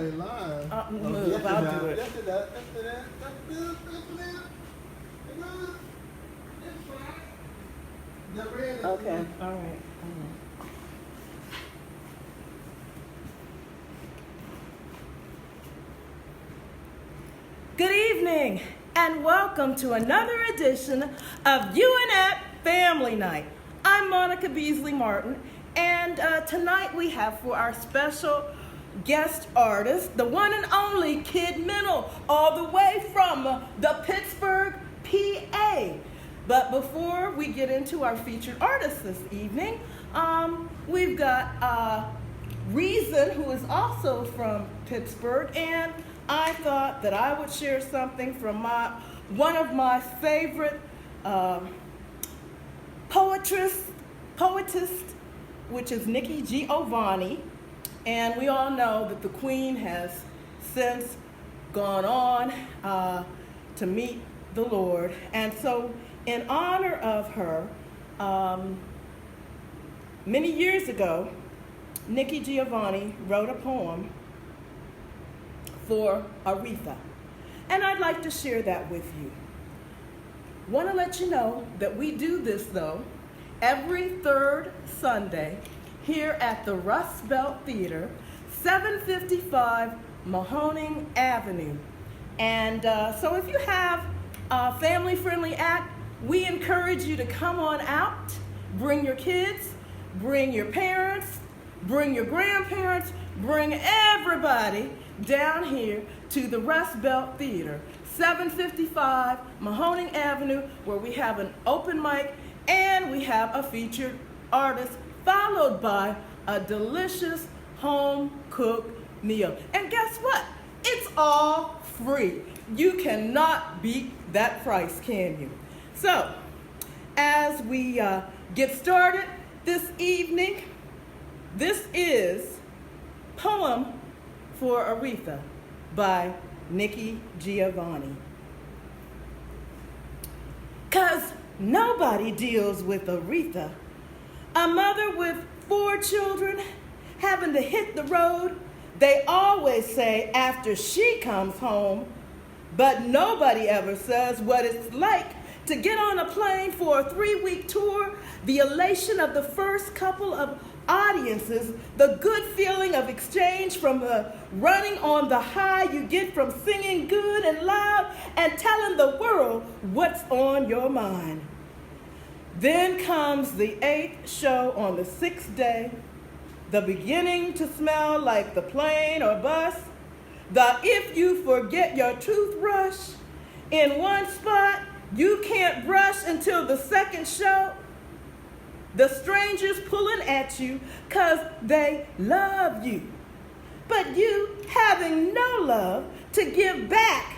Live. Move, I'll do it. Yes, it does. Yes, it is. That's good. That's good. It's good. It's fine. The red is Okay, good. all right. Good evening, and welcome to another edition of U.N.Act Family Night. I'm Monica Beasley Martin, and tonight we have for our special guest artist, the one and only Kidmental, all the way from the Pittsburgh, PA. But before we get into our featured artist this evening, we've got Reason, who is also from Pittsburgh, and I thought that I would share something from one of my favorite poetess, which is Nikki Giovanni. And we all know that the Queen has since gone on to meet the Lord. And so in honor of her, many years ago, Nikki Giovanni wrote a poem for Aretha. And I'd like to share that with you. Want to let you know that we do this, though, every third Sunday here at the Rust Belt Theater, 755 Mahoning Avenue. And so if you have a family-friendly act, we encourage you to come on out, bring your kids, bring your parents, bring your grandparents, bring everybody down here to the Rust Belt Theater, 755 Mahoning Avenue, where we have an open mic and we have a featured artist, followed by a delicious home-cooked meal. And guess what? It's all free. You cannot beat that price, can you? So, as we get started this evening, this is Poem for Aretha by Nikki Giovanni. 'Cause nobody deals with Aretha, a mother with 4 children having to hit the road, they always say after she comes home, but nobody ever says what it's like to get on a plane for a 3-week tour, the elation of the first couple of audiences, the good feeling of exchange from running on the high you get from singing good and loud and telling the world what's on your mind. Then comes the 8th show on the 6th day, the beginning to smell like the plane or bus, the if you forget your toothbrush in one spot, you can't brush until the 2nd show, the strangers pulling at you 'cause they love you, but you having no love to give back,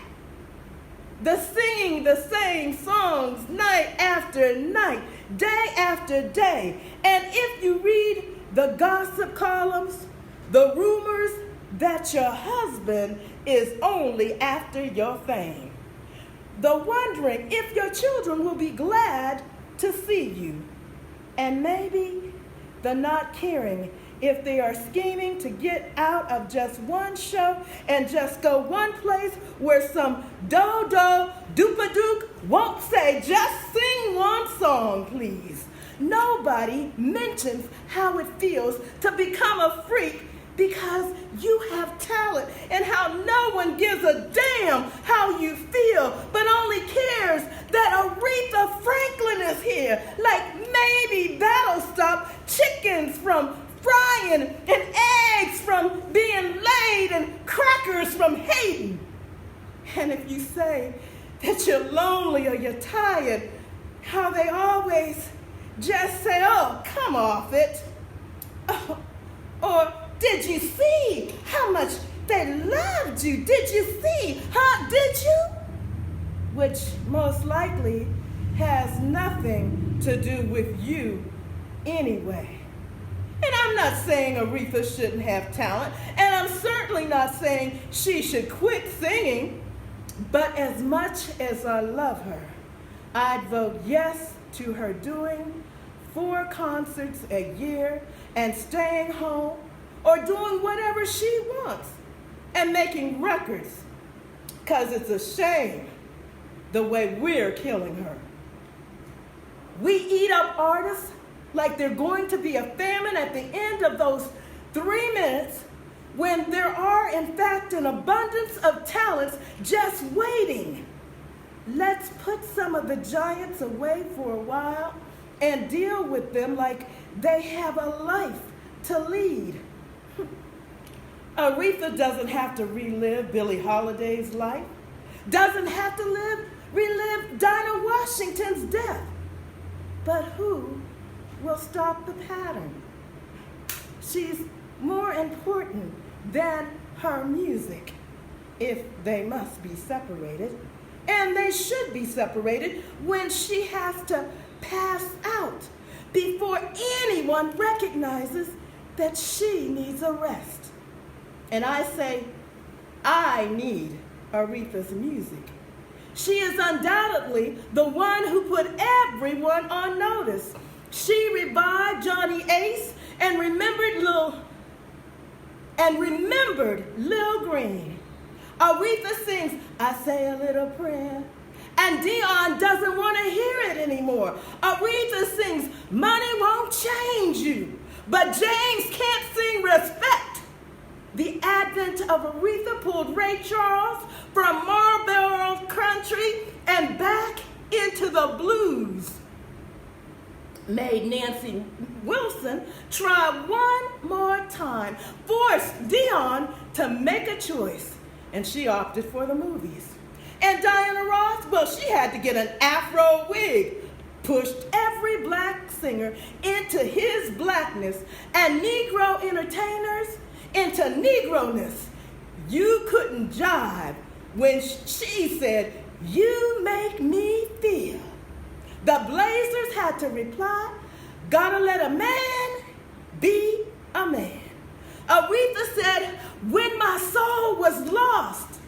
the singing the same songs night after night, day after day. And if you read the gossip columns, the rumors that your husband is only after your fame, the wondering if your children will be glad to see you, and maybe the not caring if they are scheming to get out of just one show and just go one place where some do-do-doopa-dook won't say, just sing one song, please. Nobody mentions how it feels to become a freak because you have talent, and how no one gives a damn how you feel, but only cares that Aretha Franklin is here. Like maybe that'll stop chickens from frying and eggs from being laid and crackers from hating. And if you say that you're lonely or you're tired, how they always just say, oh, come off it. Oh, or did you see how much they loved you? Did you see? Huh? Did you? Which most likely has nothing to do with you anyway. And I'm not saying Aretha shouldn't have talent, and I'm certainly not saying she should quit singing, but as much as I love her, I'd vote yes to her doing 4 concerts a year and staying home or doing whatever she wants. and making records, because it's a shame the way we're killing her. We eat up artists like they're going to be a famine at the end of those 3 minutes, when there are, in fact, an abundance of talents just waiting. Let's put some of the giants away for a while and deal with them like they have a life to lead. Aretha doesn't have to relive Billie Holiday's life, doesn't have to relive Dinah Washington's death. But who will stop the pattern? She's more important than her music, if they must be separated. And they should be separated when she has to pass out before anyone recognizes that she needs a rest. And I say, I need Aretha's music. She is undoubtedly the one who put everyone on notice. She revived Johnny Ace and remembered Lil Green. Aretha sings, I say a little prayer, and Dion doesn't want to hear it anymore. Aretha sings, money won't change you, but James can't sing respect. The advent of Aretha pulled Ray Charles from Marlboro country and back into the blues. Made Nancy Wilson try one more time, forced Dion to make a choice, and she opted for the movies. And Diana Ross, well, she had to get an afro wig, pushed every black singer into his blackness, and Negro entertainers into Negroness. You couldn't jive when she said, you make me feel. The Blazers had to reply, gotta let a man be a man. Aretha said, when my soul was lost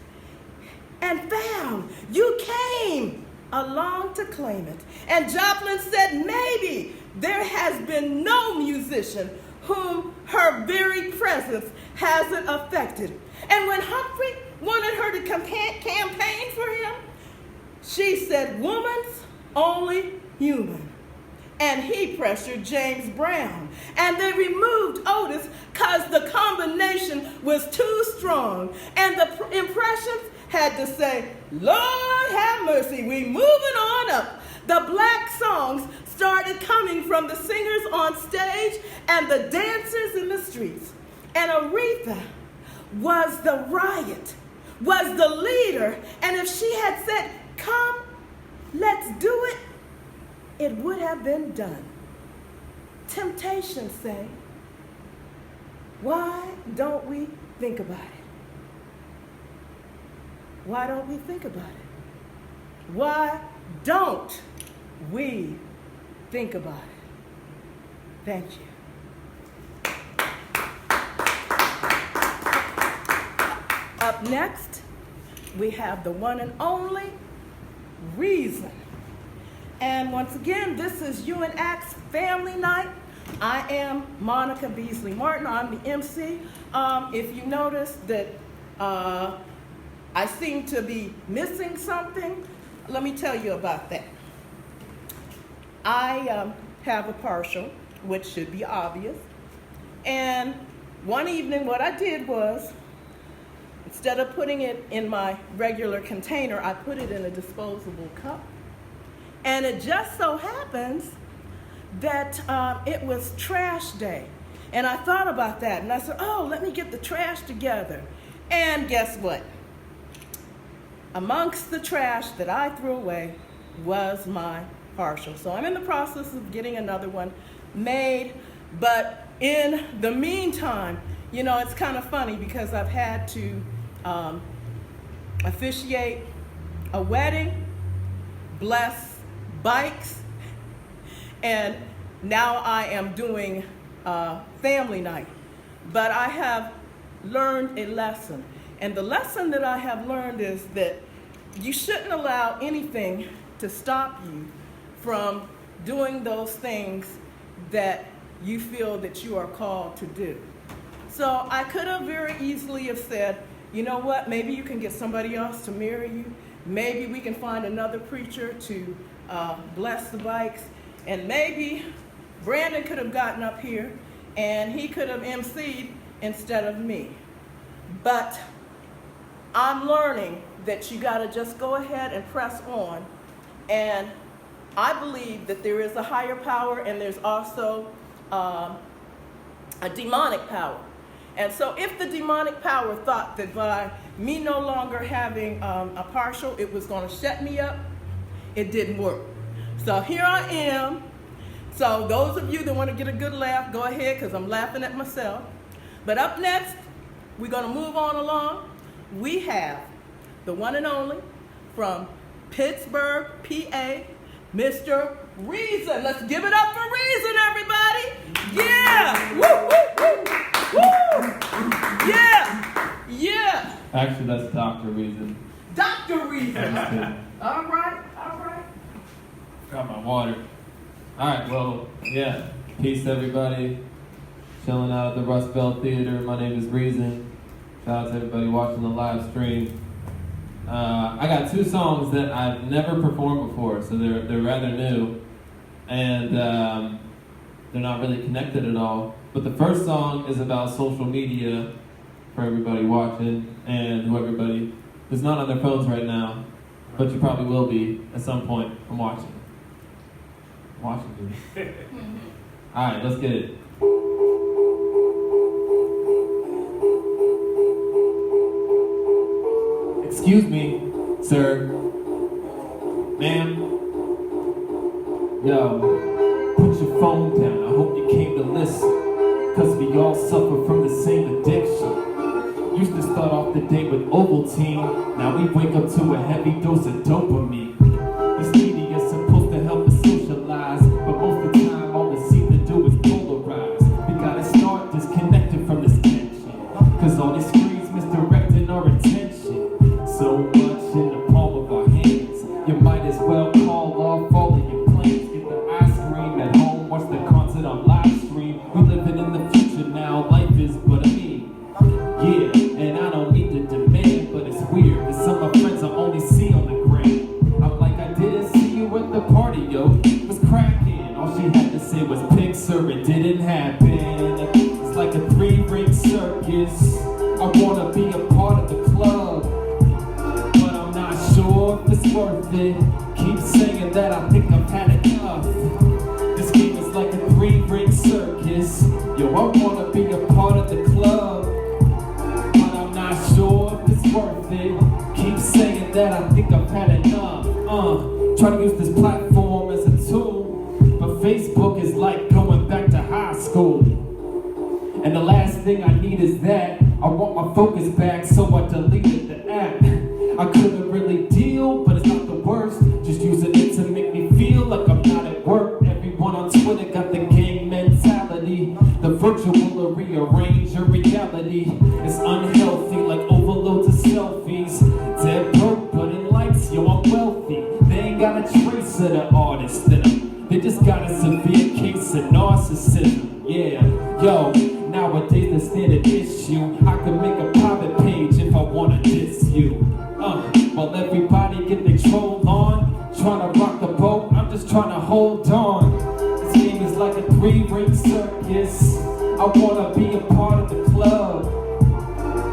and found, you came along to claim it. And Joplin said, maybe there has been no musician whom her very presence hasn't affected. And when Humphrey wanted her to campaign for him, she said, woman's only human. And he pressured James Brown. And they removed Otis because the combination was too strong. And the impressions had to say, Lord have mercy, we moving on up. The black songs started coming from the singers on stage and the dancers in the streets. And Aretha was the riot, was the leader. And if she had said, come, let's do it, it would have been done. Temptation say, why don't we think about it? Why don't we think about it? Why don't we think about it? Thank you. Up next, we have the one and only Reason. And once again, this is U.N.Act's Family Night. I am Monica Beasley Martin. I'm the MC. If you notice that I seem to be missing something, let me tell you about that. I have a partial, which should be obvious. And one evening, what I did was, instead of putting it in my regular container, I put it in a disposable cup. And it just so happens that it was trash day. And I thought about that, and I said, oh, let me get the trash together. And guess what? Amongst the trash that I threw away was my partial. So I'm in the process of getting another one made. But in the meantime, you know, it's kind of funny because I've had to officiate a wedding, bless bikes, and now I am doing family night. But I have learned a lesson. And the lesson that I have learned is that you shouldn't allow anything to stop you from doing those things that you feel that you are called to do. So I could have very easily have said, you know what, maybe you can get somebody else to marry you. Maybe we can find another preacher to bless the bikes. And maybe Brandon could have gotten up here and he could have emceed instead of me. But I'm learning that you got to just go ahead and press on. And I believe that there is a higher power and there's also a demonic power. And so if the demonic power thought that by me no longer having a partial, it was going to shut me up, it didn't work. So here I am. So those of you that want to get a good laugh, go ahead, because I'm laughing at myself. But up next, we're going to move on along. We have the one and only from Pittsburgh, PA, Mr. Reason. Let's give it up for Reason, everybody. Yeah. Woo, woo, woo. Woo. Yeah. Yeah. Actually, that's Dr. Reason. Dr. Reason. All right. Got my water. All right, well, yeah. Peace, everybody. Chilling out at the Rust Belt Theater. My name is Reason. Shout out to everybody watching the live stream. I got 2 songs that I've never performed before, so they're rather new, and they're not really connected at all. But the first song is about social media for everybody watching and everybody who's not on their phones right now, but you probably will be at some point from watching. Watching me. All right, let's get it. Excuse me, sir, ma'am. Yo, put your phone down. I hope you came to listen, 'cause we all suffer from the same addiction. Used to start off the day with Ovaltine. Now we wake up to a heavy dose of dopamine. This media is supposed to help us socialize, but most of the time all it seems to do is polarize. We gotta start disconnected from this tension, 'cause all these screens misdirecting our attention. So much in the palm of our hands, you might as well call off all of your plans. Get the ice cream at home, watch the concert on live stream. We living in the future now, life is but a meme. Yeah, and I don't mean to demand, but it's weird that some of my friends I only see on the gram. I'm like, I didn't see you at the party, yo. It was cracking. All she had to say was pink, sir, it didn't happen. It's like a 3-ring circus. I wanna be a part of the club, but I'm not sure if it's worth it. Keep saying that I think I've had enough. This game is like a 3-ring circus. Yo, I wanna be a part of the club, but I'm not sure if it's worth it. Keep saying that I think I've had enough. Try to use this platform as a tool, but Facebook is like going back to high school. And the last thing I need is that. I want my focus back, so I deleted the app. I couldn't really deal, but it's not the worst. Just using it to make me feel like I'm not at work. Everyone on Twitter got the gang mentality. The virtual will rearrange your reality. It's unhealthy, like overloads of selfies. Dead broke, but in likes, yo, I'm wealthy. They ain't got a trace of the artist in them. They just got a severe case of narcissism. Yeah, yo, nowadays the standard issue. I could make a private page if I wanna diss you. While everybody get their troll on, trying to rock the boat, I'm just trying to hold on. This game is like a 3-ring circus. I wanna be a part of the club,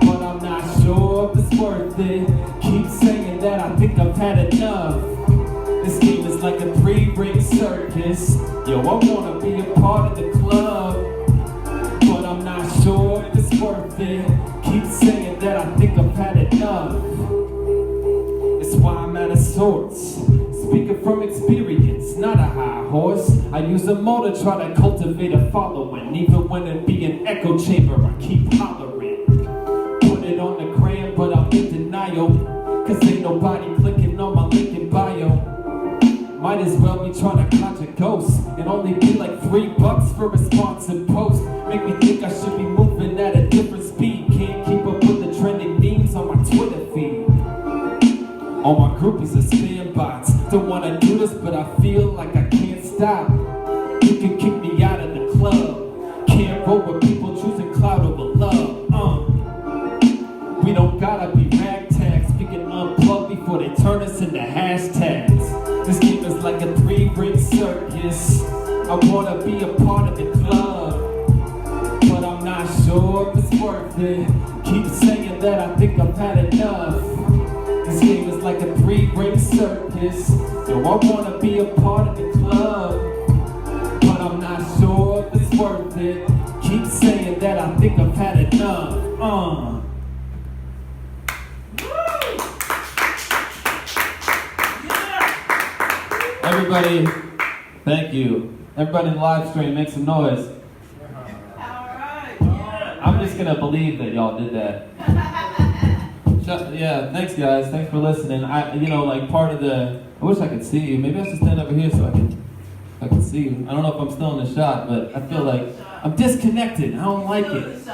but I'm not sure if it's worth it. Keep saying that I think I've had enough. This game is like a 3-ring circus. Yo, I wanna be a part of the club, but I'm not sure if it's worth it. Keep saying that I think I've had enough. It's why I'm out of sorts. Speaking from experience, not a high horse. I use a motor, try to cultivate a following. Even when it be an echo chamber, I keep hollering. Put it on the gram, but I'm in denial, 'cause ain't nobody clicking on my link in bio. Might as well be trying to catch a ghost. It only be like $3 for a sponsored post. Make me think I should be moving at a different speed. Can't keep up with the trending memes on my Twitter feed. All my groupies are spam bots. Don't wanna do this, but I feel like I can't stop. You can kick me out of the club. Can't roll with people choosing clout over love. We don't gotta gotta be ragtag, speaking unplugged before they turn us into hashtags. This game is like a 3-ring circus. I wanna be a part of the club, but I'm not sure if it's worth it. Keep saying that I think I've had enough. This game is like a 3-ring circus. Yo, I wanna be a part of the club, but I'm not sure if it's worth it. Keep saying that I think I've had enough. Everybody, thank you. Everybody in the live stream, make some noise. I'm just gonna believe that y'all did that. Yeah, thanks guys. Thanks for listening. Part of the. I wish I could see you. Maybe I should stand over here so I can see you. I don't know if I'm still in the shot, but I feel like I'm disconnected. I don't like it.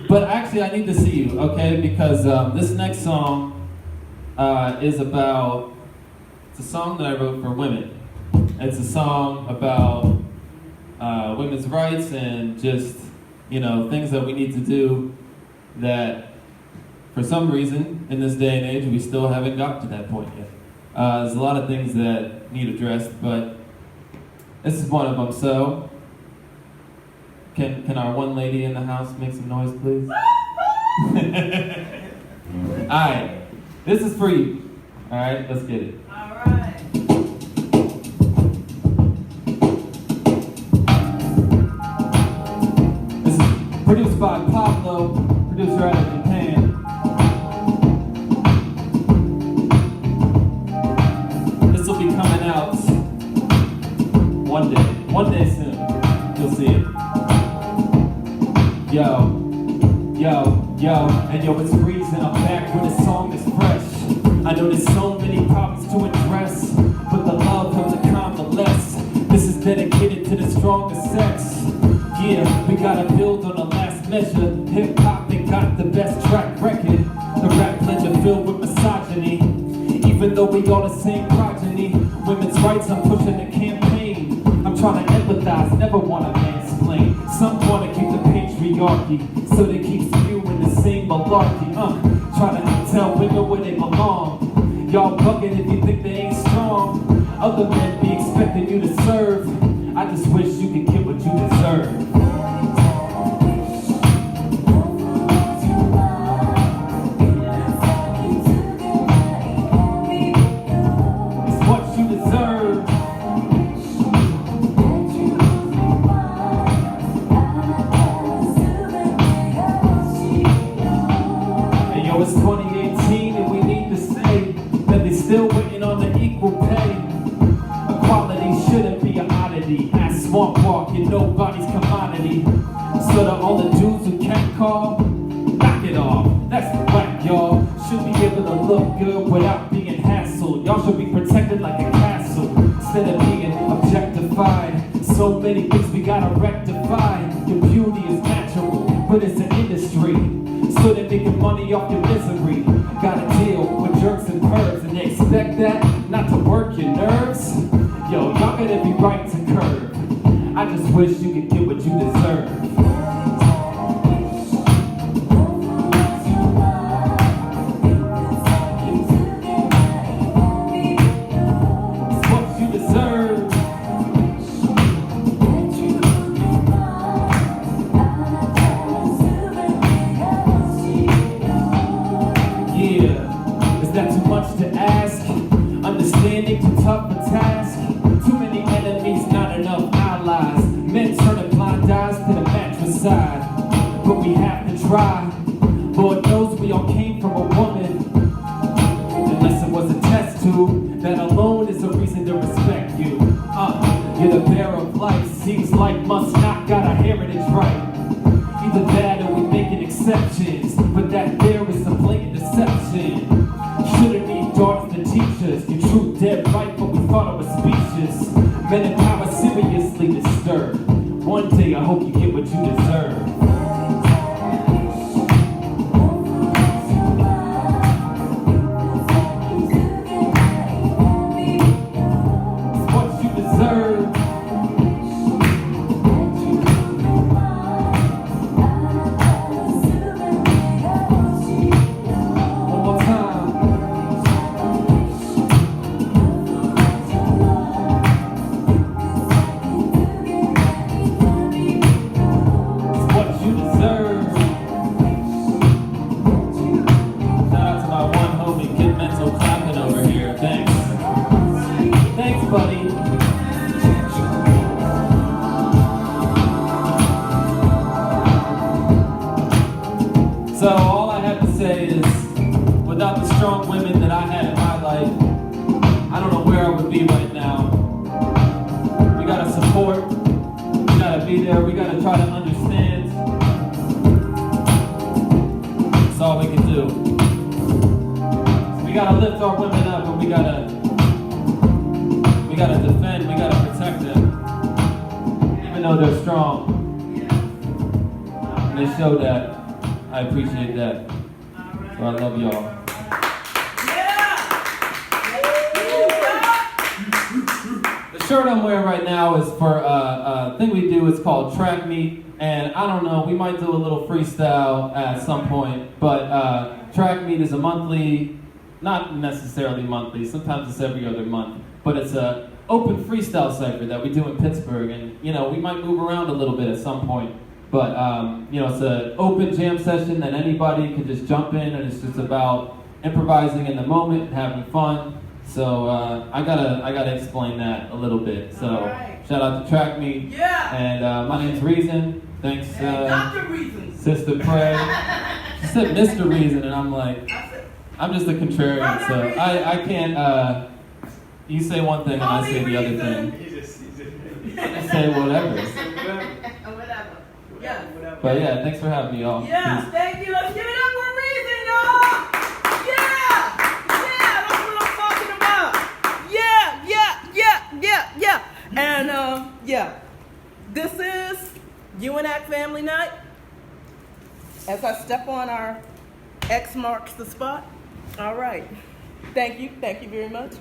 But actually, I need to see you, okay? Because this next song is about. It's a song that I wrote for women. It's a song about women's rights and just, things that we need to do that, for some reason, in this day and age, we still haven't got to that point yet. There's a lot of things that need addressed, but this is one of them. So, can our one lady in the house make some noise, please? All right, this is for you. All right, let's get it. All right. This is produced by Pablo, producer out of Japan. This will be coming out one day soon. You'll see it. Yo, and yo, it's freezing. I'm back with a song that's fresh. I know there's so many problems to address, but the love of the calm, the less. This is dedicated to the strongest sex. Yeah, we gotta build on the last measure. Hip-hop ain't got the best track record. The rap legend filled with misogyny. Even though we all the same progeny. Women's rights, I'm pushing the campaign. I'm trying to empathize, never wanna mansplain. Some wanna keep the patriarchy, so they keep spewing the same malarkey. Trying to tell women where they belong. Y'all bugging if you think they ain't strong. Other men be expecting you to serve. I just wish you could get what you deserve. It's what you deserve. Hey yo, it's 2018 and we need to say that they still waiting on the equal pay. Equality shouldn't be an oddity. Ass swamp walking, nobody's commodity. So to all the dudes who can't call, knock it off. That's whack, y'all. Should be able to look good without being hassled. Y'all should be protected like a castle instead of being objectified. So many things we gotta rectify. Your beauty is natural, but it's an industry. So they're making money off your misery. Gotta deal with jerks and pervs, and they expect that not to work your nerves. Yo, y'all gotta be right to curb. I just wish you could get what you deserve. It's what you deserve. Yeah, is that too much to ask? Understanding too tough a task. Too many enemies, not enough allies. Men turning blind eyes to the mattress side. But we have to try. Lord knows we all came from a woman. Unless it was a test tube, that alone is a reason to respect you. You're the bearer of life. Seems like must not got a heritage right. Either that or we making exceptions. But that there is a blatant deception. Shouldn't need daughters to teach us. You're true dead right, but we thought it was specious. Men in power seriously disturbed. One day I hope you get what you deserve. It's what you deserve. One Without the strong women that I had in my life, I don't know where I would be right now. We gotta support, we gotta be there, we gotta try to understand. That's all we can do. We gotta lift our women up, and we gotta defend, we gotta protect them, even though they're strong. And they show that. I appreciate that. So I love y'all. The shirt I'm wearing right now is for a thing we do. It's called Track Meet, and I don't know. We might do a little freestyle at some point, but Track Meet is a monthly, not necessarily monthly. Sometimes it's every other month, but it's a open freestyle cipher that we do in Pittsburgh, and we might move around a little bit at some point. But it's an open jam session that anybody can just jump in, and it's just about improvising in the moment and having fun. So I gotta explain that a little bit. So shout out to Track Meet. Yeah. And my name's Reason. Thanks, Dr. Reason. Sister Prey. She said Mr. Reason, and I'm like, I'm just a contrarian, so I can't. You say one thing and I say the other thing. I just say whatever. Whatever. Yeah. But yeah, thanks for having me, y'all. Yeah, Peace. thank you. Let's give it up for Reason, y'all. Yeah, that's what I'm talking about. Yeah. And this is U.N.Act Family Night. As I step on our X marks the spot. All right. Thank you very much.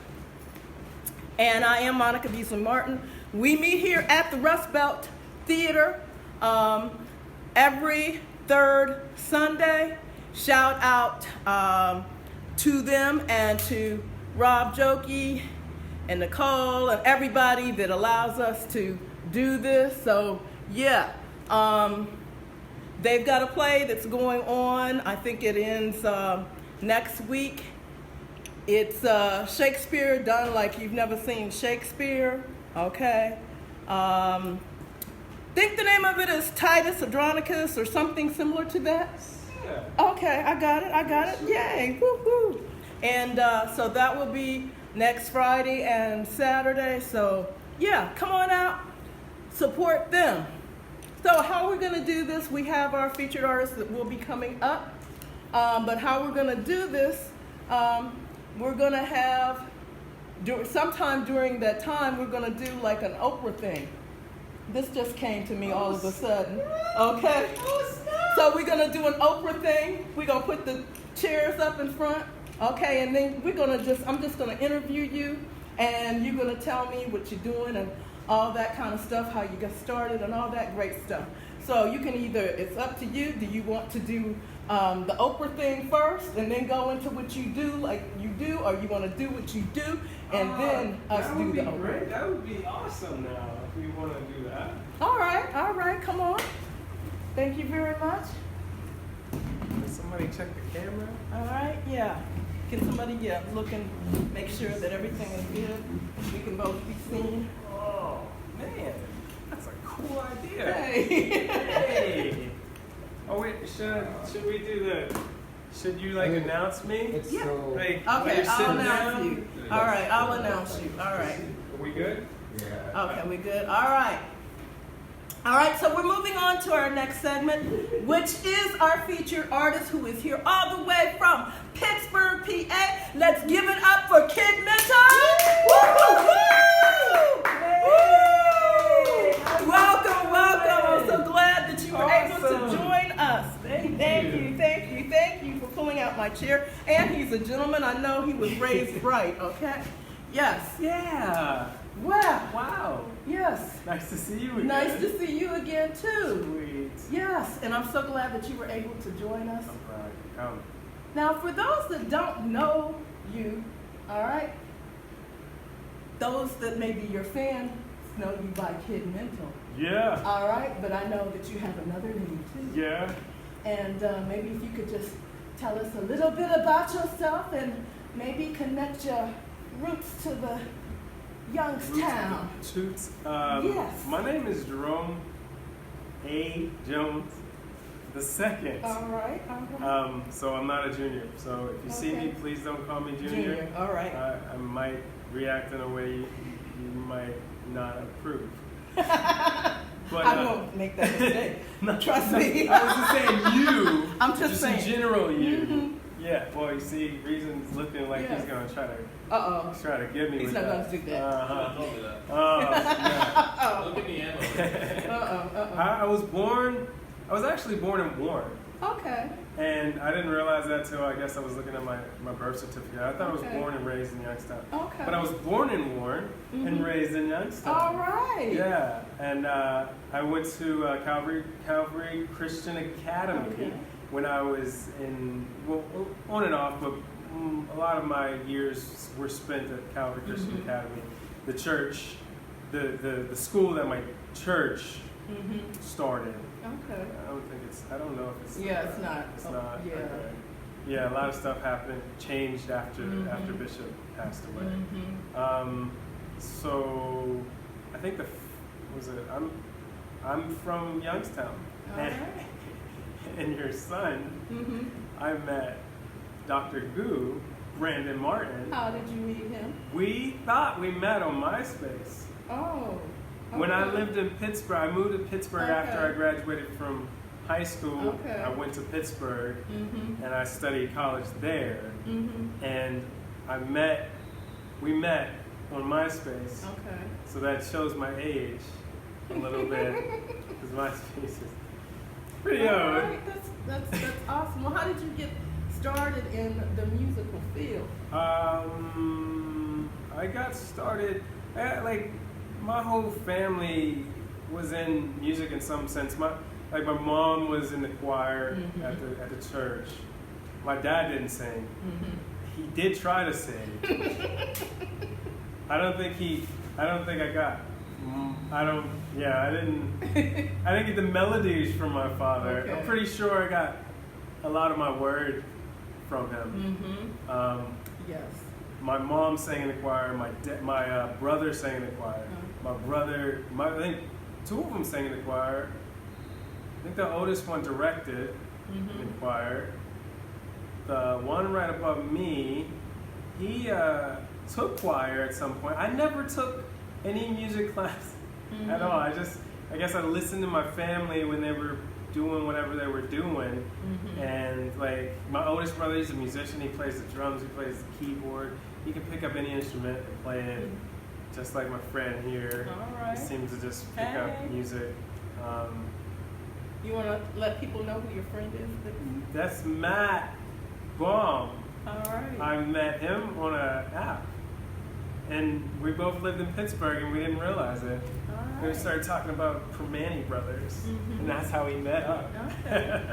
And I am Monica Beasley Martin. We meet here at the Rust Belt Theater every third Sunday. Shout out to them and to Rob Jokey and Nicole and everybody that allows us to do this. So yeah, they've got a play that's going on. I think it ends next week. It's Shakespeare done like you've never seen Shakespeare, okay? Think the name of it is Titus Andronicus or something similar to that? Yeah. Okay, I got it. Yay, woo-hoo. And so that will be next Friday and Saturday. So yeah, come on out, support them. So how we're gonna do this, we have our featured artists that will be coming up. But how we're gonna do this, we're going to have, sometime during that time, we're going to do like an Oprah thing. This just came to me all of a sudden. Okay? So we're going to do an Oprah thing. We're going to put the chairs up in front. Okay? And then I'm just going to interview you. And you're going to tell me what you're doing and all that kind of stuff, how you got started and all that great stuff. So you can it's up to you. Do you want to do the Oprah thing first and then go into what you do like you do, or you want to do what you do and then us do the Oprah? Great. That would be awesome now if we want to do that. All right, come on. Thank you very much. Can somebody check the camera? All right, yeah. Can somebody, look and make sure that everything is good? We can both be seen. Oh, man. That's a cool idea. Hey. Oh, wait, should we do should you announce me? It's Yeah. so. Okay, I'll announce you. All right, I'll announce you. All right. Are we good? Yeah. Okay, we good? All right, so we're moving on to our next segment, which is our featured artist who is here all the way from Pittsburgh, PA. Let's give it up for Kidmental! Welcome. I'm so glad that you were able to join us. Thank you for pulling out my chair. And he's a gentleman. I know he was raised right, okay? Yes. Yeah. Wow. Yes. Nice to see you again. Nice to see you again, too. Sweet. Yes, and I'm so glad that you were able to join us. I'm glad you come. Now, for those that don't know you, all right, those that maybe your fans know you by Kidmental. Yeah. All right, but I know that you have another name, too. Yeah. And maybe if you could just tell us a little bit about yourself and maybe connect your roots to the Youngstown. Toots. Yes. My name is Jerome A. Jones. the second. All right. So I'm not a junior. So if you see me, please don't call me junior. All right. I might react in a way you might not approve. But, I won't make that mistake. Trust me. I was just saying you. I'm just saying. In general, you. Mm-hmm. Yeah. Well, you see, Reason's looking like he's gonna try to get me He's with not that. going to do that. Told me that. Yeah. Don't give me ammo. I was actually born in Warren. Okay. And I didn't realize that till I guess I was looking at my birth certificate. I thought I was born and raised in Youngstown. Okay. But I was born in Warren and raised in Youngstown. All right. Yeah. And I went to Calvary Christian Academy when I was on and off, but a lot of my years were spent at Calvary Christian Academy. The church, the school that my church started. Okay. I don't know if it's. Yeah, it's not. It's not. Yeah. Okay. Yeah, a lot of stuff changed after Bishop passed away. So I think I'm from Youngstown. All right. And your son, I met Dr. Goo, Brandon Martin. How did you meet him? We thought we met on MySpace. Oh. When I lived in Pittsburgh, I moved to Pittsburgh after I graduated from high school. Okay. I went to Pittsburgh and I studied college there. And we met on MySpace. Okay. So that shows my age a little bit because MySpace is pretty old. Right. That's awesome. Well, how did you get started in the musical field? I got started my whole family was in music in some sense. My mom was in the choir at the church. My dad didn't sing. He did try to sing. I didn't get the melodies from my father. Okay. I'm pretty sure I got a lot of my word from him. Yes. My mom sang in the choir. My brother sang in the choir. My brother, I think two of them sang in the choir. I think the oldest one directed in the choir. The one right above me, he took choir at some point. I never took any music class at all. I guess I listened to my family when they were doing whatever they were doing. And my oldest brother, he's a musician. He plays the drums. He plays the keyboard. He can pick up any instrument and play it. Just like my friend here, All right. he seems to just pick up music. You want to let people know who your friend is? That's Matt Baum. All right. I met him on an app, and we both lived in Pittsburgh, and we didn't realize it. All right. We started talking about Permani Brothers, and that's how we met up. Okay.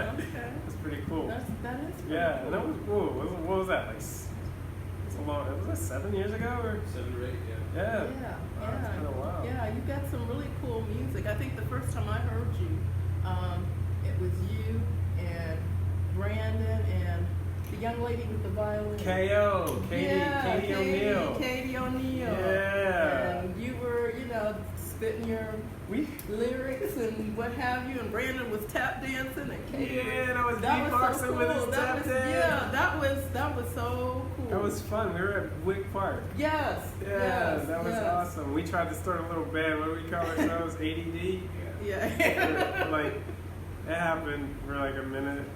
That's pretty cool. That is pretty Yeah, cool. and that was cool. What was that, was that 7 years ago? Or? 7 or 8, yeah. Yeah. Yeah, Wow, it's been a while. Yeah, you got some really cool music. I think the first time I heard you, it was you and Brandon and the young lady with the violin. Katie O'Neill. Katie O'Neill. Yeah. And you were, spitting your lyrics and what have you, and Brandon was tap dancing, and Katie. Yeah, and I was that was so beatboxing cool. with his tap dance. Yeah, that was so cool. That was fun. We were at Wick Park. Yes. Yeah, that was awesome. We tried to start a little band. What do we call ourselves? ADD? Yeah. It happened for a minute.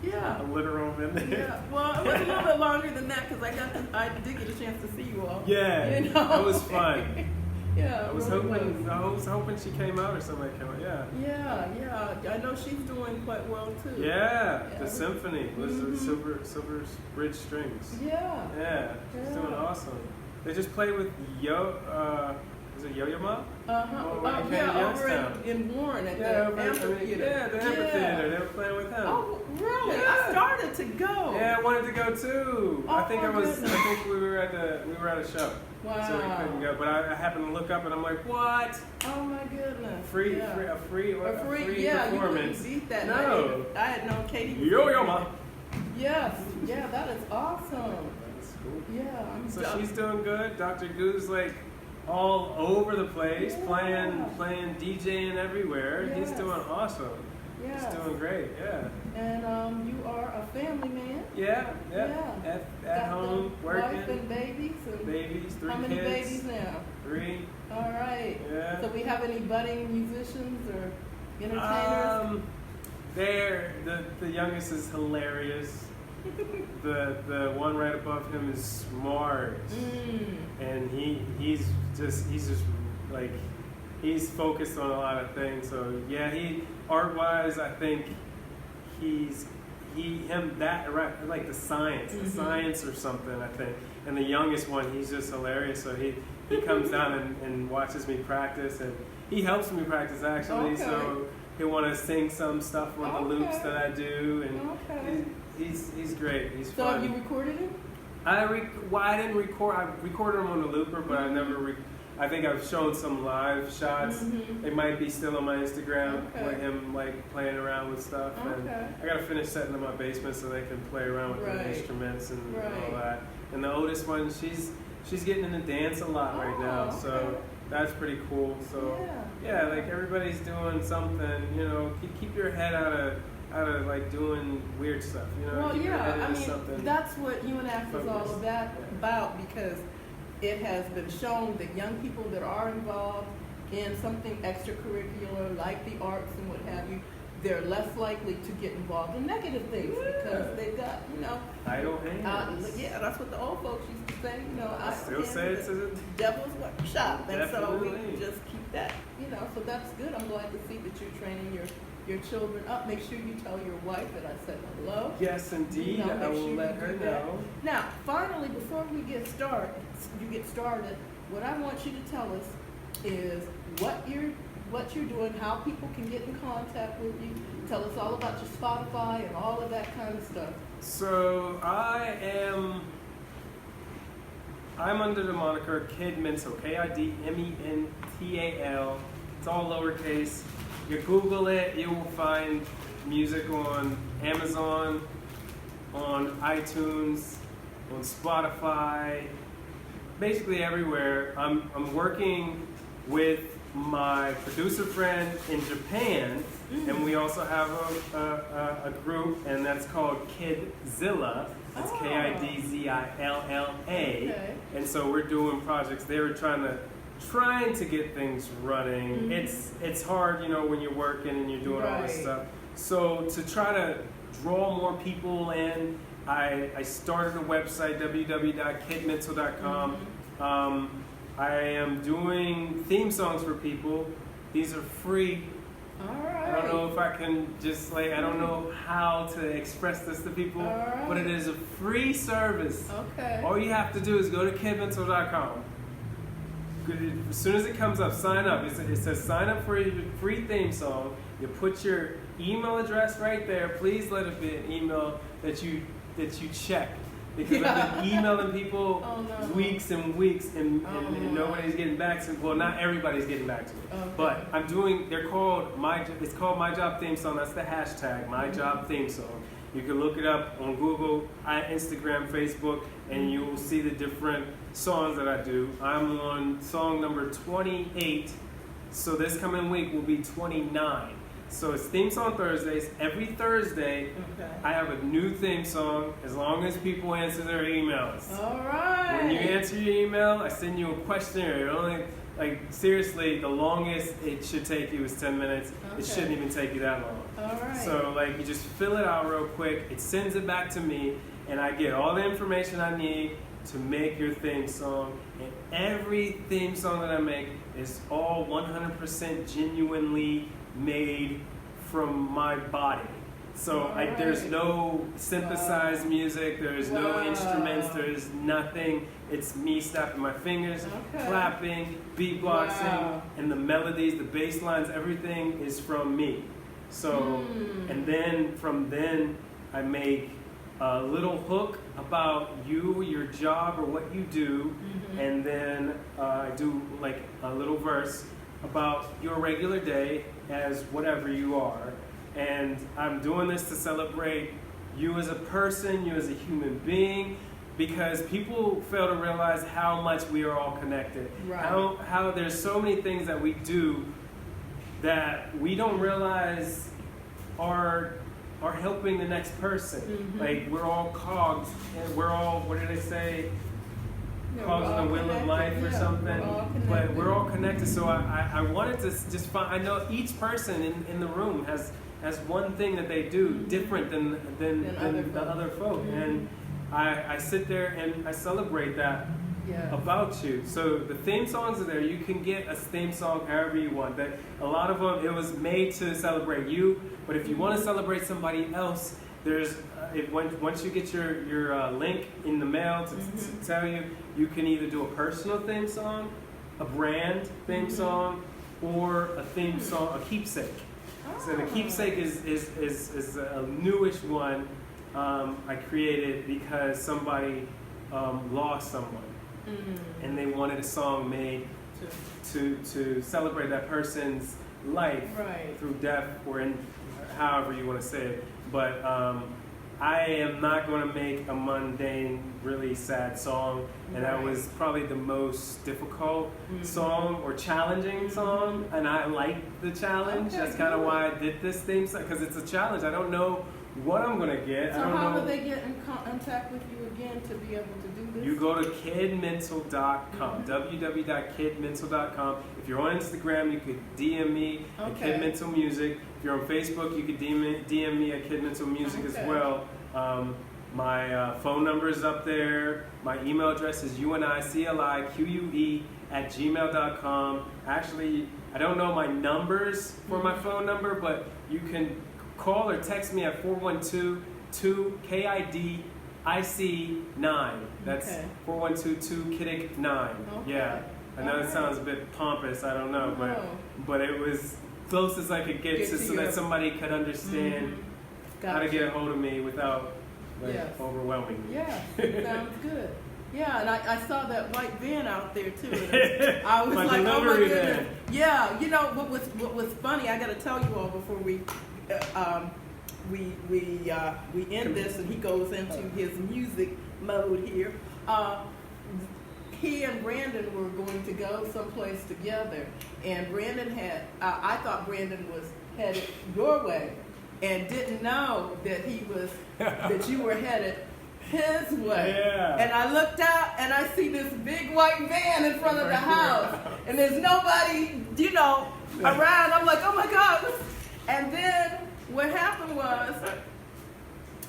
Yeah. A literal minute. Yeah. Well, it was a little bit longer than that because I did get a chance to see you all. Yeah. It was fun. Yeah. I was hoping she came out or somebody came out. Yeah. Yeah. I know she's doing quite well too. Yeah. The symphony was the Silver Bridge Strings. Yeah. Yeah. She's doing awesome. They just played with was it Yo-Yo Ma? Over in Warren at the amphitheater. The amphitheater. They were playing with him. Oh, really? Yeah. I started to go. Yeah, I wanted to go too. Oh, I think we were at a show. Wow. So we couldn't go. But I happened to look up and I'm like, what? Oh my goodness. A free Yeah, performance. You couldn't beat that. No. I had known Katie. Yo-Yo Ma. Yes. Yeah, that is awesome. That's cool. Yeah. So she's doing good. Dr. Goo's all over the place, playing, DJing everywhere. Yes. He's doing awesome. Yes. He's doing great. Yeah. And you are a family man. Yeah. Yeah. At home, the working. Wife and babies. And Babies, 3 how many kids. babies now? 3. All right. Yeah. So we have any budding musicians or entertainers? There, the youngest is hilarious. The one right above him is smart, and he's just like he's focused on a lot of things. So yeah, he art wise, I think like the science or something, I think. And the youngest one, he's just hilarious. So he comes down and watches me practice, and he helps me practice actually. Okay. So he'll want to sing some stuff on the loops that I do, and he's great. He's so fun. have you recorded him? I didn't record. I recorded him on the looper, but I never. I think I've shown some live shots. They might be still on my Instagram with him like playing around with stuff. And I gotta finish setting up my basement so they can play around with the instruments and all that. And the oldest one, she's getting into dance a lot right now, so that's pretty cool. So yeah, like everybody's doing something. You know, keep your head out of like doing weird stuff. You know, Well, keep your head I into mean, something. that's what U.N.Act is all Focused. about because it has been shown that young people that are involved in something extracurricular like the arts and what have you, they're less likely to get involved in negative things because they've got, idle hands. yeah, that's what the old folks used to say, I still say it to the devil's workshop. And so we Definitely. just keep that, so that's good. I'm glad to see that you're training your children up. Make sure you tell your wife that I said hello. Yes, indeed. Make I will sure let you her do that. know. Now, finally, before we get started, what I want you to tell us is what you're doing, how people can get in contact with you. Tell us all about your Spotify and all of that kind of stuff. So I'm under the moniker Kidmental, Kidmental. It's all lowercase. You Google it, you will find music on Amazon, on iTunes, on Spotify, basically everywhere. I'm working with my producer friend in Japan, and we also have a group, and that's called Kidzilla. It's Kidzilla. Okay. And so we're doing projects. They were trying to get things running. It's hard, when you're working and you're doing all this stuff. So to try to draw more people in, I started a website, www.kidmental.com. I am doing theme songs for people. These are free. All right. I don't know if I can just I don't know how to express this to people, but it is a free service. Okay. All you have to do is go to kidmental.com. As soon as it comes up, sign up. It says sign up for your free theme song. You put your email address right there. Please let it be an email that you check. Because I've been emailing people weeks and weeks, and nobody's getting back to me. Well, not everybody's getting back to me. Okay. But it's called My Job Theme Song. That's the hashtag, My Job Theme Song. You can look it up on Google, Instagram, Facebook, and you will see the different songs that I do. I'm on song number 28, so this coming week will be 29. So it's Theme Song Thursdays. Every Thursday, I have a new theme song as long as people answer their emails. All right. When you answer your email, I send you a questionnaire. It only, seriously, the longest it should take you is 10 minutes. It shouldn't even take you that long. All right. So, you just fill it out real quick. It sends it back to me, and I get all the information I need to make your theme song. And every theme song that I make is all 100% genuinely made from my body. So there's no synthesized music, there's no instruments, there's nothing. It's me snapping my fingers, clapping, beatboxing, and the melodies, the bass lines, everything is from me. So, and then from then I make a little hook about you, your job, or what you do, and then I do a little verse about your regular day as whatever you are. And I'm doing this to celebrate you as a person, you as a human being, because people fail to realize how much we are all connected. Right. How there's so many things that we do that we don't realize are helping the next person. Mm-hmm. Like we're all cogs, and we're all, what did they say? Cogs in the wheel of life or something. But we're all connected. So I wanted to just find. I know each person in the room has one thing that they do different than the other folk, and I sit there and I celebrate that. Yeah. About you. So the theme songs are there. You can get a theme song however you want. That a lot of them, it was made to celebrate you. But if you want to celebrate somebody else, there's once you get your link in the mail to tell you, you can either do a personal theme song, a brand theme song, or a theme song, a keepsake. So the keepsake is a newish one I created because somebody lost someone. And they wanted a song made to celebrate that person's life through death or in however you want to say it. But I am not going to make a mundane, really sad song, and that was probably the most difficult song or challenging song, and I like the challenge. That's kind of why I did this theme song, because it's a challenge. I don't know what I'm going to get. So I don't how know. would they get in contact with you again to be able to do this? You go to kidmental.com, www.kidmental.com. If you're on Instagram, you could DM me at Kidmental Music. If you're on Facebook, you could DM me at Kidmental Music as well. My phone number is up there. My email address is uniclique@gmail.com. Actually, I don't know my numbers for my phone number, but you can call or text me at 412-2-KIDIC-9. That's 412-2-KIDIC-9. Yeah. I know it sounds a bit pompous, I don't know, but it was close as I could get so that somebody could understand how to get a hold of me without overwhelming me. Yeah, sounds good. Yeah, and I saw that white van out there too. And I was like, oh my goodness. Yeah, you know what was funny? I got to tell you all before we end this, and he goes into his music mode here. He and Brandon were going to go someplace together, and Brandon I thought Brandon was headed your way, and didn't know that that you were headed his way. Yeah. And I looked out and I see this big white van in front of the house, and there's nobody, around. I'm like, oh my God. And then what happened was,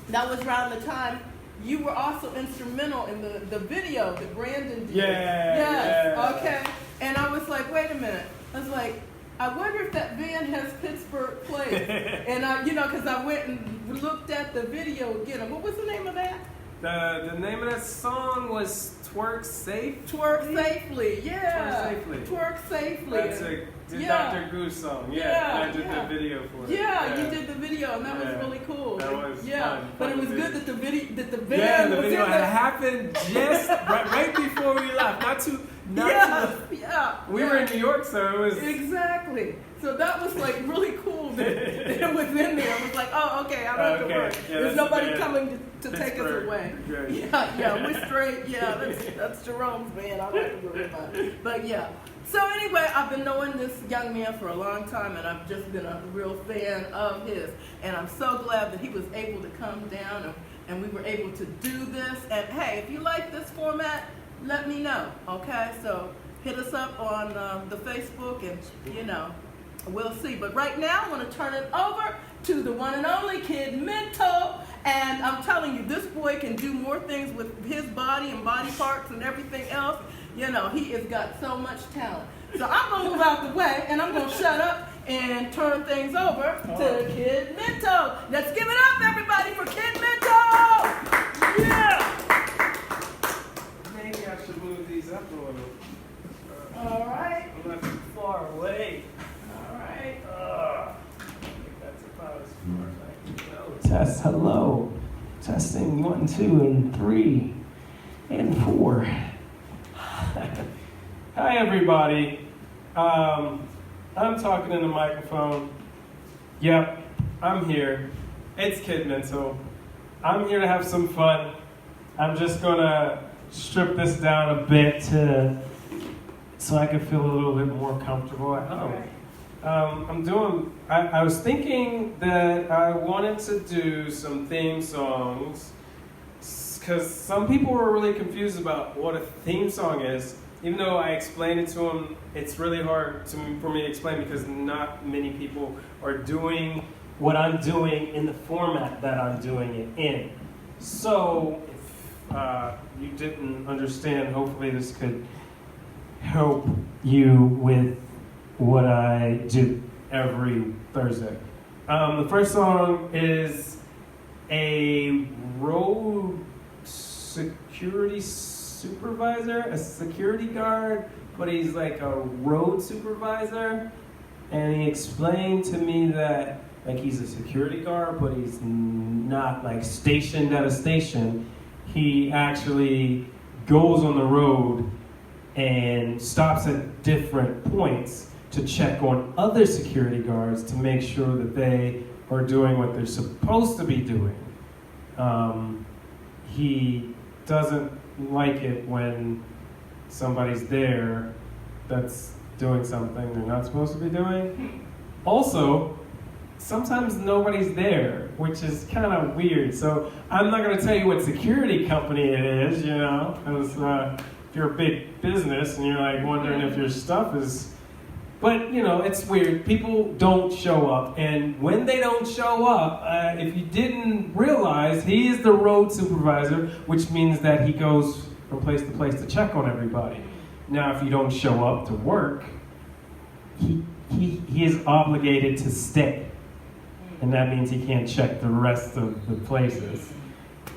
that was around the time you were also instrumental in the video that Brandon did. Yeah. Okay. And I was like, wait a minute. I was like, I wonder if that van has Pittsburgh plates. And because I went and looked at the video again. And what was the name of that? The name of that song was Twerk Safe. Twerk Safely, yeah. Twerk Safely. That's a Dr. Goose song. Yeah. I did the video for it. Yeah, you did the video, and that was really cool. That was fun. But it was good that the van the video had happened just right before we left. We were in New York, so it was exactly. So that was like really cool that it was in there. I was like, oh, okay, I don't have to worry. There's nobody coming to take us away. Good. Yeah, we're straight. Yeah, that's Jerome's band. I don't have to worry about it. But yeah. So anyway, I've been knowing this young man for a long time, and I've just been a real fan of his. And I'm so glad that he was able to come down and we were able to do this. And hey, if you like this format, let me know, okay? So hit us up on the Facebook, and we'll see. But right now, I want to turn it over to the one and only Kidmental. And I'm telling you, this boy can do more things with his body and body parts and everything else. He has got so much talent. So I'm going to move out the way, and I'm going to shut up and turn things over to Kidmental. Let's give it up, everybody, for Kidmental! Yeah! Maybe I should move these up a little. All right. I'm not too far away. All right. I think that's about as far as I can go. Test, hello. Testing 1, 2, and 3, and 4. Hi, everybody. I'm talking in the microphone. Yep, I'm here. It's Kidmental. I'm here to have some fun. I'm just gonna strip this down a bit so I can feel a little bit more comfortable at home. I was thinking that I wanted to do some theme songs because some people were really confused about what a theme song is. Even though I explained it to them, it's really hard for me to explain because not many people are doing what I'm doing in the format that I'm doing it in. So if you didn't understand, hopefully this could help you with what I do every Thursday. The first song is a road security supervisor, a security guard, but he's like a road supervisor. And he explained to me that like he's a security guard, but he's not like stationed at a station. He actually goes on the road and stops at different points to check on other security guards to make sure that they are doing what they're supposed to be doing. He doesn't like it when somebody's there that's doing something they're not supposed to be doing. Also, sometimes nobody's there, which is kind of weird. So I'm not going to tell you what security company it is, you know, because if you're a big business and you're like wondering if your stuff is, but you know, it's weird. People don't show up, and when they don't show up, if you didn't realize, he is the road supervisor, which means that he goes from place to check on everybody. Now, if you don't show up to work, he is obligated to stay. And that means he can't check the rest of the places.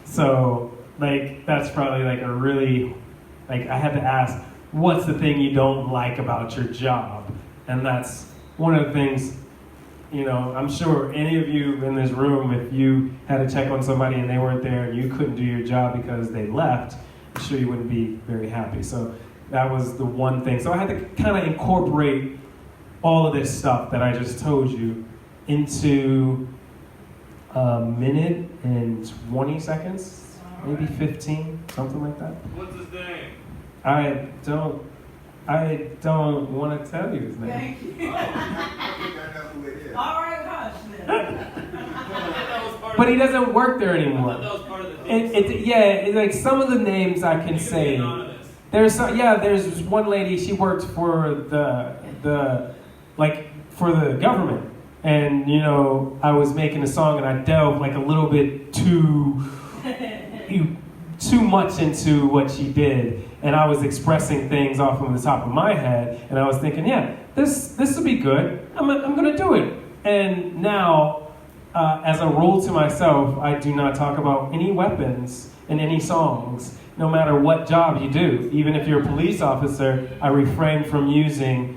So, like, that's probably like a really, like, I had to ask, what's the thing you don't like about your job? And that's one of the things, you know, I'm sure any of you in this room, if you had to check on somebody and they weren't there and you couldn't do your job because they left, I'm sure you wouldn't be very happy. So that was the one thing. So I had to kind of incorporate all of this stuff that I just told you into a minute and 20 seconds, maybe 15, something like that. What's his name? I don't want to tell you his name. Thank you. I think I know who it is. All right, hush then. But he doesn't work there anymore. I thought that was part of the thing. It's like some of the names I can say. There's one lady, she worked for the government. And, you know, I was making a song and I delved like a little bit too much into what she did. And I was expressing things off of the top of my head. And I was thinking, yeah, this will be good. I'm going to do it. And now, as a rule to myself, I do not talk about any weapons in any songs, no matter what job you do. Even if you're a police officer, I refrain from using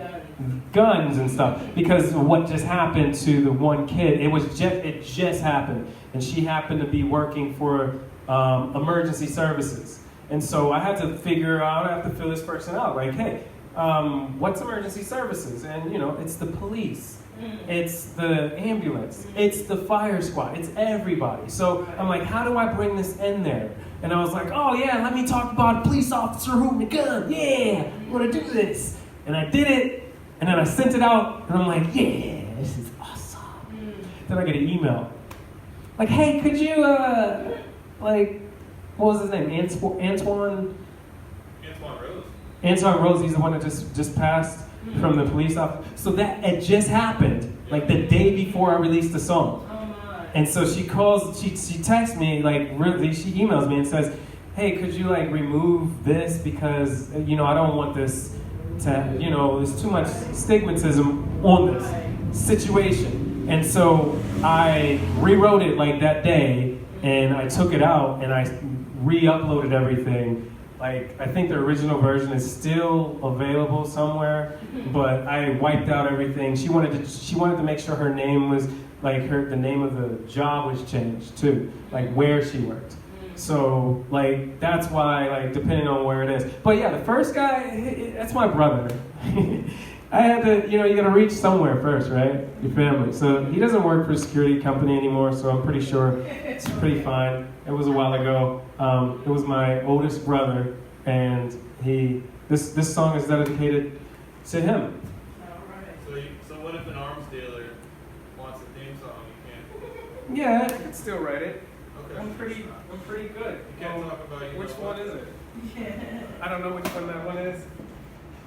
guns and stuff, because what just happened to the one kid, it just happened, and she happened to be working for emergency services, and so I had to figure out, I have to fill this person out, like, hey, what's emergency services? And you know, it's the police, it's the ambulance, it's the fire squad, it's everybody. So I'm like, how do I bring this in there? And I was like, oh yeah, let me talk about a police officer holding a gun, yeah, I'm gonna do this. And I did it. And then I sent it out, and I'm like, yeah, this is awesome. Then I get an email. Like, hey, could you, what was his name? Antoine Rose. Antoine Rose, he's the one that just passed from the police office. So it just happened, like the day before I released the song. Oh my. And so she texts me, she emails me and says, hey, could you, remove this because, I don't want this there's too much stigmatism on this situation. And so I rewrote it that day, and I took it out and I re-uploaded everything. I think the original version is still available somewhere, but I wiped out everything. She wanted to make sure her name was the name of the job was changed too, where she worked. So, that's why, depending on where it is. But yeah, the first guy, that's my brother. I had to, you gotta reach somewhere first, right? Your family. So he doesn't work for a security company anymore, so I'm pretty sure it's pretty fine. It was a while ago. It was my oldest brother, and this song is dedicated to him. So what if an Yeah, I could still write it. Okay. I'm pretty good. You can't talk about Which know one what. is it? I don't know which one that one is.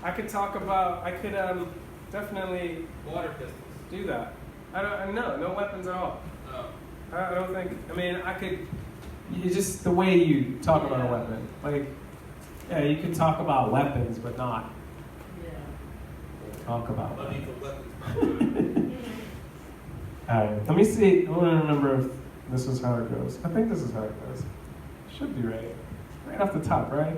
I could definitely Water pistols. do that. No weapons at all. Oh. I don't think, I mean, I could, it's just the way you talk about a weapon. Like, yeah, you could talk about weapons, but not talk about them. Lethal weapons. Alright, let me see. I want to remember if this is how it goes. I think this is how it goes. Should be right. Right off the top, right?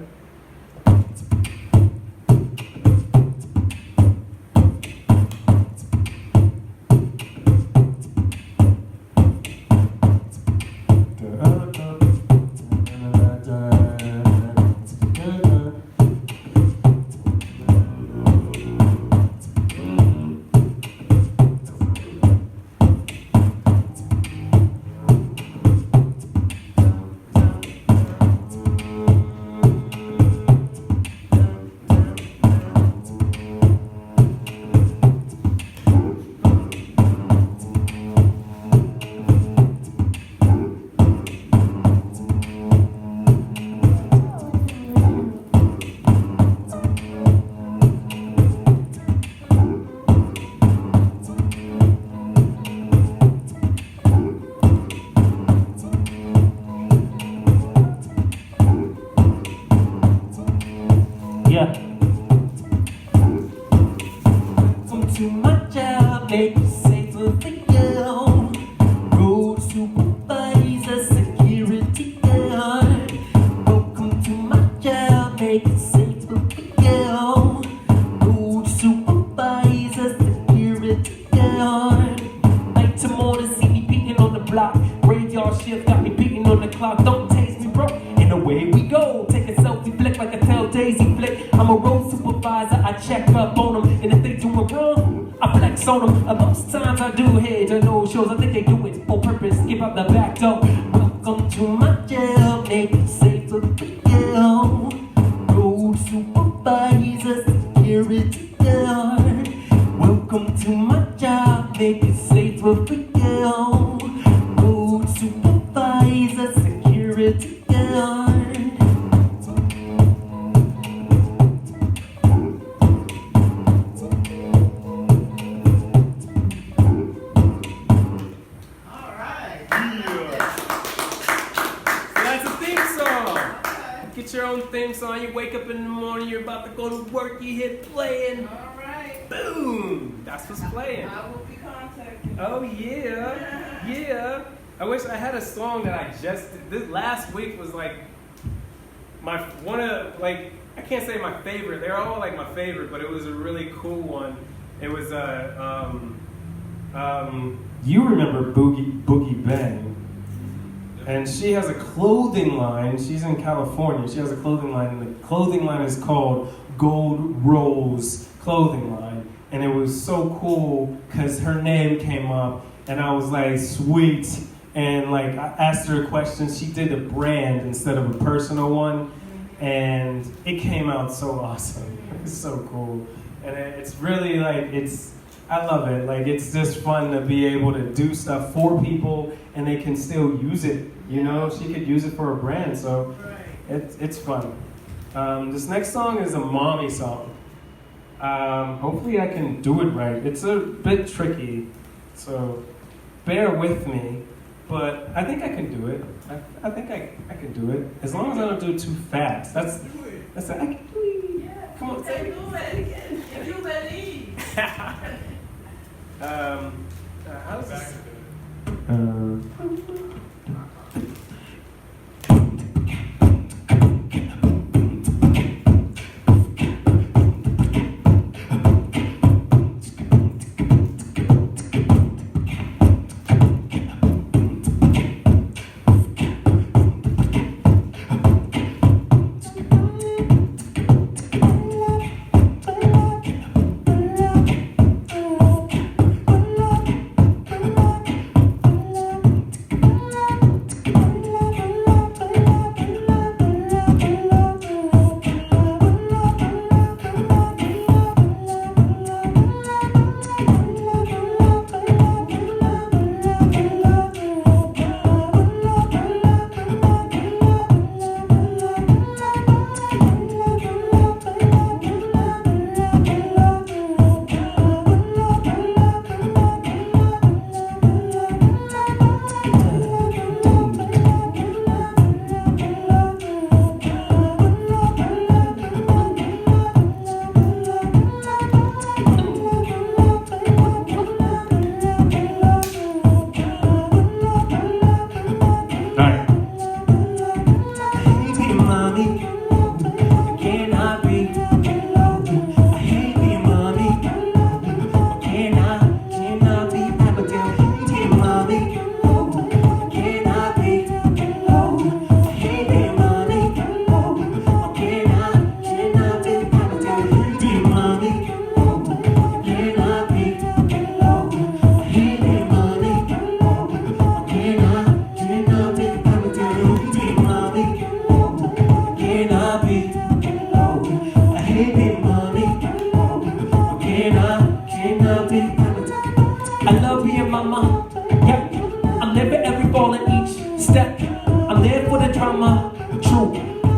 Yeah. Welcome to my job, make it safer for you. Road supervisor, security guard. Welcome to my job, make it safer for you. Road supervisor, security guard. Like tomorrow, see me beating on the block. Graveyard shift got me beating on the clock. Don't taste me, bro. And away we go. Take a selfie flick like a tell Daisy flick. I'm a road supervisor, I check up on them. And if they doing wrong, I flex on them. Most times I do head to no shows. I think they do it on purpose. Give up the back door. Welcome to my jail, make it safer for you. Road supervisor, security guard. Welcome to my job, make it safer for you. Road supervisor, security guard. Get your own theme song. You wake up in the morning, you're about to go to work, you hit play, and All right. boom, that's what's playing. I will be contacting you. Oh yeah, yeah. I wish I had a song that I just did. This last week was like my one of like I can't say my favorite. They're all like my favorite, but it was a really cool one. It was you remember Boogie Bang? And she has a clothing line. She's in California. She has a clothing line. And the clothing line is called Gold Rose Clothing Line. And it was so cool because her name came up. And I was like, sweet. And like I asked her a question. She did a brand instead of a personal one. And it came out so awesome. It's so cool. And it's really like, I love it. Like, it's just fun to be able to do stuff for people and they can still use it. You know, she could use it for a brand, so it's fun. This next song is a mommy song. Hopefully I can do it right. It's a bit tricky, so bear with me. But I think I can do it. I think I can do it. As long as I don't do it too fast. That's it. I can do it. Yeah. Come on, say it. Do that again. If you believe. How's this? be? Oh, hey, baby, mommy. Oh, can I be? I love being mama. Yeah, I'm there for every ball in each step. I'm there for the drama. True,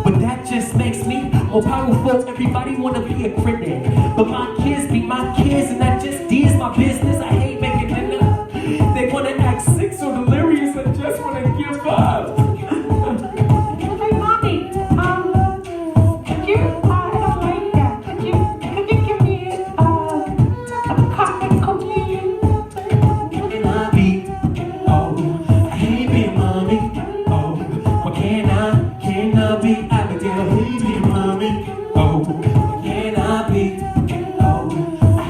but that just makes me more powerful. Everybody wanna be a critic, but my kids be my kids, and that just is my business. I hate making dinner. They wanna act sick, so delirious. I just wanna give up. Hey, mommy, could you, I don't like that. Could you give me, a cotton cookie? Can I be? Oh, hey, baby, mommy. Oh, what can I be? Abigail, hey, baby, mommy. Oh, what can I be? Oh,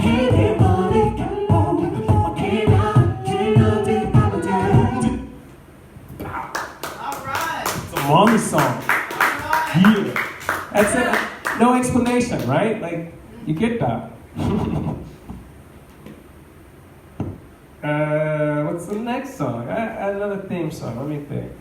hey, baby, mommy. Oh, what can I be? Abigail. All right. It's a mommy song. Yeah. That's it. No explanation, right? Like, you get that. What's the next song? Another theme song. Let me think.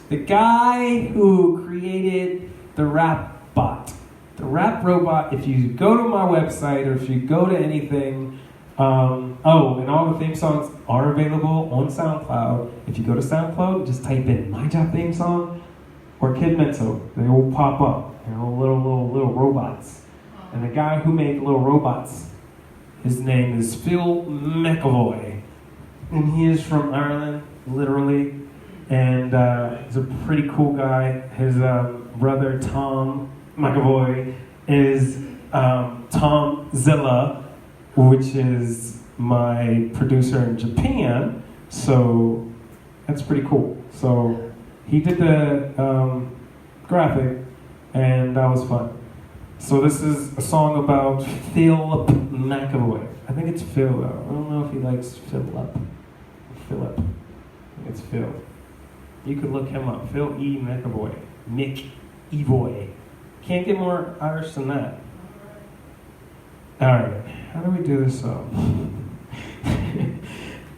The guy who created the rap bot, the rap robot. If you go to my website or if you go to anything, and all the theme songs are available on SoundCloud. If you go to SoundCloud, just type in "My Job Theme Song" or Kidmental. They will pop up. You know, little robots. And the guy who made the little robots, his name is Phil McAvoy, and he is from Ireland, literally, and he's a pretty cool guy. His brother Tom McAvoy is Tom Zilla, which is my producer in Japan, so that's pretty cool. So he did the graphic, and that was fun. So this is a song about Philip McAvoy. I think it's Phil though. I don't know if he likes Philip. Philip. I think it's Phil. You could look him up. Phil E. McAvoy. Mick Evoy. Can't get more Irish than that. Alright. How do we do this song?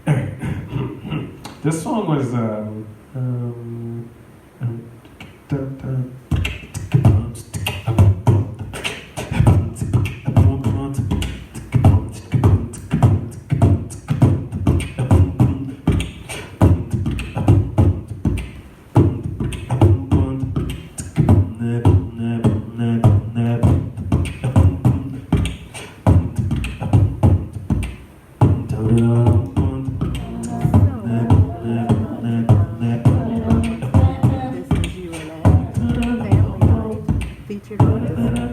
Alright. This song was This is U.N.Act. Family featured on it.